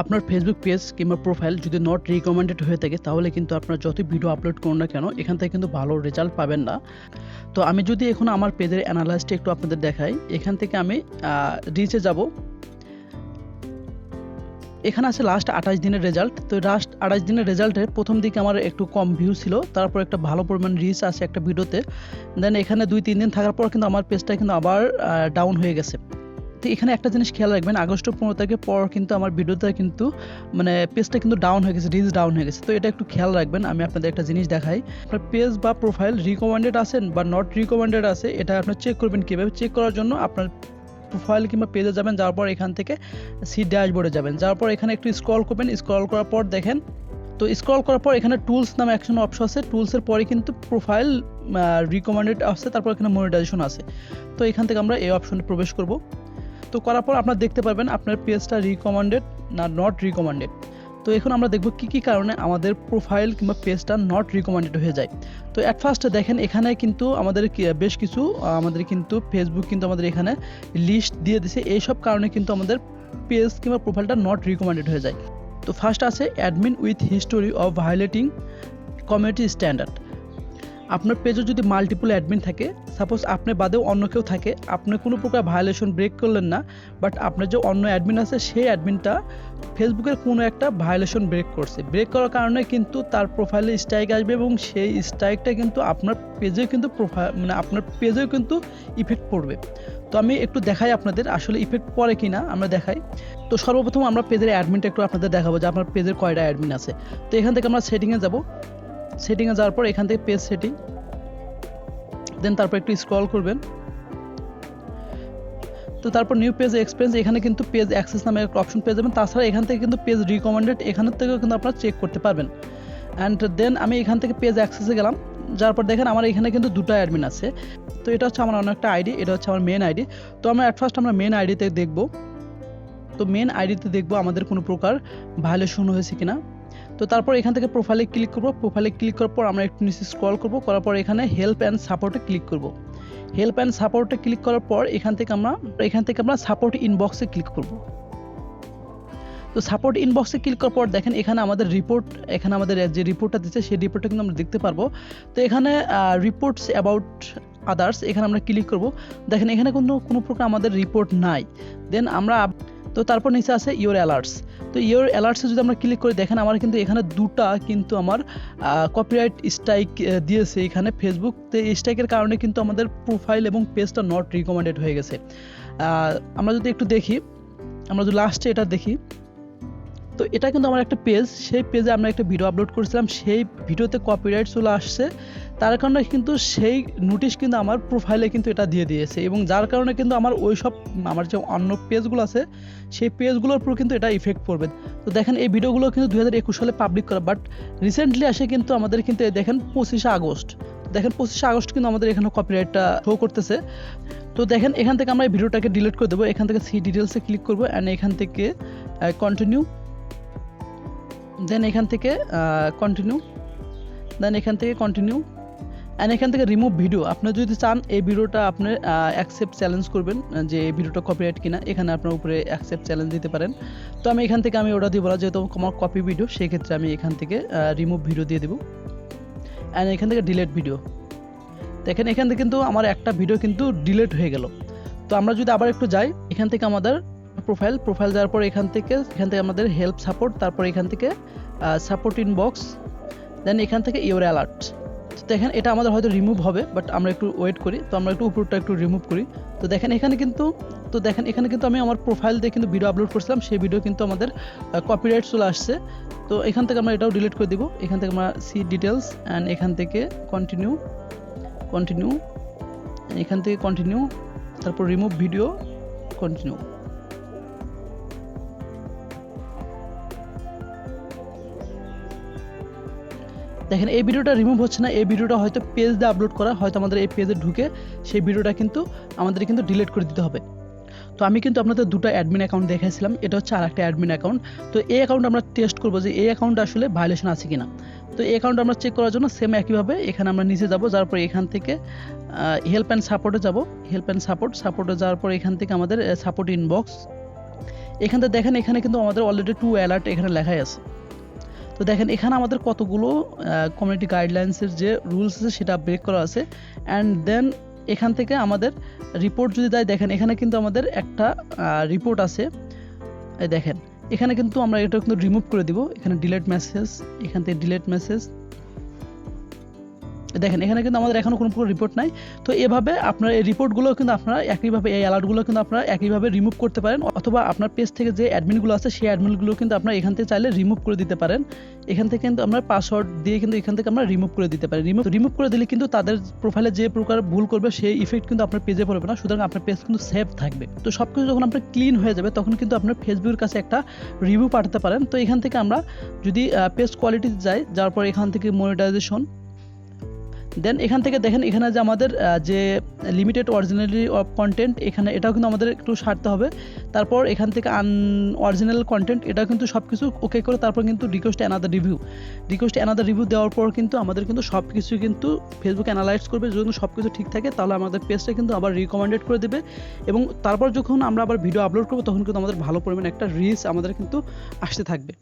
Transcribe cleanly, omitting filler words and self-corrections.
আপনার Facebook page কিংবা profile যদি নট রিকমেন্ডেড হয়ে থাকে তাহলে কিন্তু আপনার যত ভিডিও আপলোড করুন না কেন এখান থেকে কিন্তু ভালো রেজাল্ট পাবেন না। তো আমি যদি এখন আমার পেজের অ্যানালাইসটা একটু আপনাদের দেখাই, এখান থেকে আমি রিচে যাব। এখানে আছে লাস্ট 28 দিনের রেজাল্ট। তো লাস্ট 28 দিনের রেজাল্টের প্রথম দিকে আমার একটু কম ভিউ ছিল, তারপর একটা ভালো পরিমাণ রিচ আছে একটা ভিডিওতে। দেন এখানে 2-3 দিন থাকার পর কিন্তু আমার পেজটা কিন্তু আবার ডাউন হয়ে গেছে। তো এখানে একটা জিনিস খেয়াল রাখবেন, আগস্ট 15 তারিখের পর কিন্তু আমার ভিডিওটা কিন্তু মানে পেজটা কিন্তু ডাউন হয়ে গেছে, রিচ ডাউন হয়ে গেছে। তো এটা একটু খেয়াল রাখবেন। আমি আপনাদের একটা জিনিস দেখাই, আপনার পেজ বা প্রোফাইল রিকমেন্ডেড আছেন বা নট রিকমেন্ডেড আছে, এটা আপনি চেক করবেন কীভাবে। চেক করার জন্য আপনার প্রোফাইল কিংবা পেজে যাবেন, যাওয়ার পর এখান থেকে সি ড্যাশবোর্ডে যাবেন, যাওয়ার পর এখানে একটু স্ক্রল করবেন। স্ক্রল করার পর দেখেন, তো স্ক্রল করার পর এখানে টুলস নামে একজন অপশন আছে, টুলসের পরে কিন্তু প্রোফাইল রিকমেন্ডেড আছে, তারপর এখানে মনিটাইজেশন আছে। তো এখান থেকে আমরা এই অপশনে প্রবেশ করব। তো করার পর আপনারা দেখতে পারবেন আপনার পেজটা রিকমেন্ডেড না নট রিকমেন্ডেড। তো এখন আমরা দেখব কি কি কারণে আমাদের প্রোফাইল কিংবা পেজটা নট রিকমেন্ডেড হয়ে যায়। তো অ্যাট ফার্স্ট দেখেন এখানে কিন্তু আমাদের বেশ কিছু আমাদের কিন্তু ফেসবুক কিন্তু আমাদের এখানে লিস্ট দিয়ে দিছে, এইসব কারণে কিন্তু আমাদের পেজ কিংবা প্রোফাইলটা নট রিকমেন্ডেড হয়ে যায়। তো ফার্স্ট আছে admin with history of violating community standard. আপনার পেজে যদি মাল্টিপল অ্যাডমিন থাকে, সাপোজ আপনার বাদেও অন্য কেউ থাকে, আপনি কোনো প্রকার ভায়োলেশন ব্রেক করলেন না, বাট আপনার যে অন্য অ্যাডমিন আছে সেই অ্যাডমিনটা ফেসবুকের কোনো একটা ভায়োলেশন ব্রেক করছে, ব্রেক করার কারণে কিন্তু তার প্রোফাইলে স্ট্রাইক আসবে এবং সেই স্ট্রাইকটা কিন্তু আপনার পেজেও কিন্তু আপনার পেজেও কিন্তু ইফেক্ট পড়বে। তো আমি একটু দেখাই আপনাদের আসলে ইফেক্ট পড়ে কি না আমরা দেখাই। তো সর্বপ্রথম আমরা পেজের অ্যাডমিনটা একটু আপনাদের দেখাবো যে আপনার পেজের কয়টা অ্যাডমিন আছে। তো এখান থেকে আমরা সেটিংয়ে যাব, সেটিংয়ে যাওয়ার পর এখান থেকে পেজ সেটিং, দেন তারপর একটু স্ক্রল করবেন। তো তারপর নিউ পেজ এক্সপিরিয়েন্স, এখানে কিন্তু পেজ অ্যাক্সেস নামে একটা অপশন পেয়ে যাবেন। তাছাড়া এখান থেকে কিন্তু পেজ রিকমেন্ডেড এখান থেকেও কিন্তু আপনারা চেক করতে পারবেন। অ্যান্ড দেন আমি এখান থেকে পেজ অ্যাক্সেসে গেলাম, যার পর দেখেন আমার এখানে কিন্তু দুটো অ্যাডমিন আছে। তো এটা হচ্ছে আমার অন্য একটা আইডি, এটা হচ্ছে আমার মেন আইডি। তো আমরা অ্যাট ফার্স্ট আমরা মেন আইডিতে দেখব। তো মেন আইডিতে দেখবো আমাদের কোনো প্রকার ভায়োলেশন হয়েছে কিনা। তো তারপর এখান থেকে প্রোফাইলে ক্লিক করব, প্রোফাইলে ক্লিক করার পর আমরা একটু নিচে স্ক্রল করব, করার পর এখানে হেল্প অ্যান্ড সাপোর্টে ক্লিক করব। হেল্প অ্যান্ড সাপোর্টে ক্লিক করার পর এখান থেকে আমরা সাপোর্ট ইনবক্সে ক্লিক করব। তো সাপোর্ট ইনবক্সে ক্লিক করার পর দেখেন এখানে আমাদের রিপোর্ট, এখানে আমাদের যে রিপোর্টটা দিচ্ছে সেই রিপোর্টটা কিন্তু আমরা দেখতে পারবো। তো এখানে রিপোর্টস অ্যাবাউট আদার্স, এখানে আমরা ক্লিক করব। দেখেন এখানে কোনো প্রকার আমাদের রিপোর্ট নাই। দেন আমরা তো তারপর নিচে আছে ইওর অ্যালার্টস। তো ইওর অ্যালার্টসে যদি আমরা ক্লিক করে দেখেন আমার কিন্তু এখানে দুটা কিন্তু আমার কপিরাইট স্ট্রাইক দিয়েছে এখানে ফেসবুক। তো এই স্ট্রাইকের কারণে কিন্তু আমাদের প্রোফাইল এবং পেজটা নট রিকমেন্ডেড হয়ে গেছে। আমরা যদি একটু দেখি, আমরা যদি লাস্টে এটা দেখি, তো এটা কিন্তু আমার একটা পেজ, সেই পেজে আমরা একটা ভিডিও আপলোড করেছিলাম, সেই ভিডিওতে কপিরাইট চলে আসছে, তার কারণে কিন্তু সেই নোটিশ কিন্তু আমার প্রোফাইলে কিন্তু এটা দিয়ে দিয়েছে, এবং যার কারণে কিন্তু আমার ওই সব আমার যে অন্য পেজগুলো আছে সেই পেজগুলোর উপর কিন্তু এটা ইফেক্ট পড়বে। তো দেখেন এই ভিডিওগুলো কিন্তু 2021 সালে পাবলিক করা, বাট রিসেন্টলি আসে কিন্তু আমাদের কিন্তু দেখেন 25 আগস্ট, দেখেন 25 আগস্ট কিন্তু আমাদের এখানে কপিরাইটটা শো করতেছে। তো দেখেন এখান থেকে আমরা এই ভিডিওটাকে ডিলিট করে দেবো, এখান থেকে সি ডিটেলসে ক্লিক করবো অ্যান্ড এখান থেকে কন্টিনিউ, দেন এখান থেকে কন্টিনিউ, দেন এখান থেকে কন্টিনিউ অ্যান্ড এখান থেকে রিমুভ ভিডিও। আপনি যদি চান এই ভিডিওটা আপনি অ্যাকসেপ্ট চ্যালেঞ্জ করবেন যে এই ভিডিওটা কপিরাইট কিনা, এখানে আপনার উপরে অ্যাকসেপ্ট চ্যালেঞ্জ দিতে পারেন। তো আমি এখান থেকে আমি ওটা দিব না, যেহেতু আমার কপি ভিডিও, সেই ক্ষেত্রে আমি এখান থেকে রিমুভ ভিডিও দিয়ে দেবো অ্যান্ড এখান থেকে ডিলেট ভিডিও। দেখেন এখান থেকে কিন্তু আমার একটা ভিডিও কিন্তু ডিলেট হয়ে গেল। তো আমরা যদি আবার একটু যাই, এখান থেকে আমাদের প্রোফাইল যাওয়ার পর এখান থেকে আমাদের হেল্প সাপোর্ট, তারপর এখান থেকে সাপোর্ট ইনবক্স, দেন এখান থেকে ইওর অ্যালার্ট। দেখেন এটা আমাদের হয়তো রিমুভ হবে, বাট আমরা একটু ওয়েট করি। তো আমরা একটু উপরটা একটু রিমুভ করি। তো দেখেন এখানে কিন্তু আমি আমার প্রোফাইল দিয়ে কিন্তু ভিডিও আপলোড করছিলাম, সেই ভিডিও কিন্তু আমাদের কপিরাইট চলে আসছে। তো এখান থেকে আমরা এটাও ডিলিট করে দিব। এখান থেকে আমরা সি ডিটেলস অ্যান্ড এখান থেকে কন্টিনিউ, এখান থেকে কন্টিনিউ, তারপর রিমুভ ভিডিও, কন্টিনিউ। দেখেন এই ভিডিওটা রিমুভ হচ্ছে না, এই ভিডিওটা হয়তো পেজ দিয়ে আপলোড করা, হয়তো আমাদের এই পেজে ঢুকে সেই ভিডিওটা কিন্তু আমাদের কিন্তু ডিলিট করে দিতে হবে। তো আমি কিন্তু আপনাদের দুটো অ্যাডমিন অ্যাকাউন্ট দেখাইছিলাম, এটা হচ্ছে আর একটা অ্যাডমিন অ্যাকাউন্ট। তো এই অ্যাকাউন্ট আমরা টেস্ট করবো যে এই অ্যাকাউন্টে আসলে ভায়োলেশন আছে কিনা। তো এই অ্যাকাউন্ট আমরা চেক করার জন্য সেম একইভাবে এখানে আমরা নিচে যাব, যাওয়ার পর এখান থেকে হেল্প অ্যান্ড সাপোর্টে যাব, হেল্প অ্যান্ড সাপোর্টে যাওয়ার পর এখান থেকে আমাদের সাপোর্ট ইনবক্স, এখান থেকে দেখেন এখানে কিন্তু আমাদের অলরেডি টু অ্যালার্ট এখানে লেখাই আছে। তো দেখেন এখানে আমাদের কতগুলো কমিউনিটি গাইডলাইন্সের যে রুলস আছে সেটা ব্রেক করা আছে। অ্যান্ড দেন এখান থেকে আমাদের রিপোর্ট যদি দেয়, দেখেন এখানে কিন্তু আমাদের একটা রিপোর্ট আছে, এই দেখেন এখানে কিন্তু আমরা এটা কিন্তু রিমুভ করে দিব। এখানে ডিলিট মেসেজ, এখান থেকে ডিলিট মেসেজ, দেখেন এখানে কিন্তু আমাদের এখনো কোনো রিপোর্ট নাই। তো এভাবে আপনার এই রিপোর্টগুলো কিন্তু আপনারা একইভাবে, এই অ্যালার্টগুলো কিন্তু আপনারা একইভাবে রিমুভ করতে পারেন, অথবা আপনার পেজ থেকে যে অ্যাডমিনগুলো আছে সেই অ্যাডমিনগুলো কিন্তু আপনারা এখান থেকে চাইলে রিমুভ করে দিতে পারেন। এখান থেকে কিন্তু আমরা পাসওয়ার্ড দিয়ে কিন্তু এখান থেকে আমরা রিমুভ করে দিতে পারি। রিমুভ করে দিলে কিন্তু তাদের প্রোফাইলে যে প্রকার ভুল করবে সেই ইফেক্ট কিন্তু আপনার পেজে পড়বে না, সুতরাং আপনার পেজ কিন্তু সেভ থাকবে। তো সব কিছু যখন আপনার ক্লিন হয়ে যাবে তখন কিন্তু আপনার ফেসবুকের কাছে একটা রিভিউ পাঠাতে পারেন। তো এখান থেকে আমরা যদি পেজ কোয়ালিটি যাই, যাওয়ার পর এখান থেকে মনিটাইজেশন, দেন এখান থেকে দেখেন এখানে যে আমাদের যে লিমিটেড অরিজিনালি অফ কন্টেন্ট, এখানে এটাও কিন্তু আমাদের একটু সারতে হবে। তারপর এখান থেকে অরিজিনাল কন্টেন্ট, এটাও কিন্তু সব কিছু ওকে করে তারপর কিন্তু রিকোয়েস্ট অ্যানাদার রিভিউ দেওয়ার পর কিন্তু আমাদের কিন্তু সব কিছু কিন্তু ফেসবুক অ্যানালাইজ করবে। যদি সব কিছু ঠিক থাকে তাহলে আমাদের পেজটা কিন্তু আবার রিকমেন্ডেড করে দেবে, এবং তারপর যখন আমরা আবার ভিডিও আপলোড করবো তখন কিন্তু আমাদের ভালো পরিমাণে একটা রিচ আমাদের কিন্তু আসতে থাকবে।